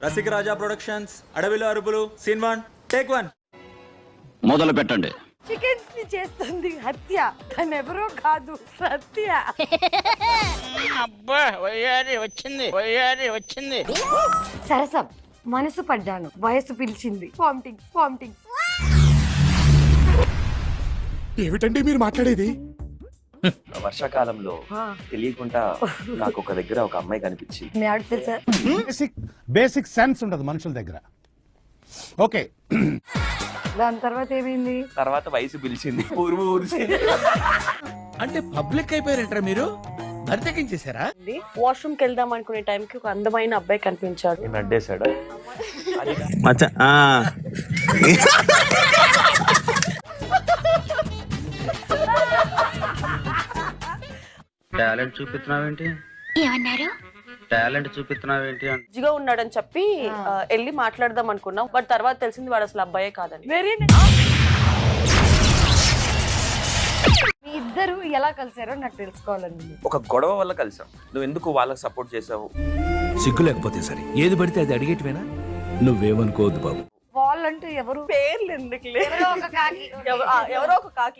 రసిక రాజా productions అడవిలో అరుపులు scene 1 take 1 మొదలు పెట్టండి. చికెన్స్ ని చేస్తుంది హత్య, తనెవరో కాదు సత్య. అబ్బా వయ్యారి వచ్చింది. సరసం, మనసు పడ్డాను, వయసు పిలిచింది, వామిటింగ్స్. ఏమిటండి మీరు మాట్లాడేది? వర్షాకాలంలో తెలియకుండా నాకు ఒక దగ్గర ఒక అమ్మాయి కనిపించి మీ ఆవిడ తెలుసా? బేసిక్ సెన్స్ ఉండదు మనుషుల దగ్గర. ఓకే, దాని తర్వాత ఏమైంది? తర్వాత వయసు పిలిచింది, ఊరిసింది. అంటే పబ్లిక్ అయిపోయారంటారా మీరు? బరితెకించేశారా? వాష్రూమ్ కి వెళ్దాం అనుకునే టైంకి ఒక అందమైన అబ్బాయి కనిపించాడు. నేను అడ్డేశాడా? టాలెంట్ చూపిస్తున్నావేంటి? టాలెంట్ చూపిస్తున్నావేంటి అంటే మంచిగా ఉన్నాడని చెప్పి వెళ్ళి మాట్లాడదాం అనుకున్నాం. బట్ తర్వాత తెలిసింది వాడు అసలు అబ్బాయే కాదని. మీ ఇద్దరు ఎలా కలిసారో నాకు తెలుసుకోవాలని. ఒక గొడవ వల్ల కలిసాం. నువ్వు ఎందుకు వాళ్ళకి సపోర్ట్ చేసావు? సిగ్గు లేకపోతే సరే, ఏది పడితే అది అడిగేటివేనా? నువ్వేమనుకోవద్దు బాబు. వాళ్ళంటూ ఎవరు? పేర్లు ఎందుకు? ఎవరో ఒక కాకి. ఎవరో ఒక కాకి.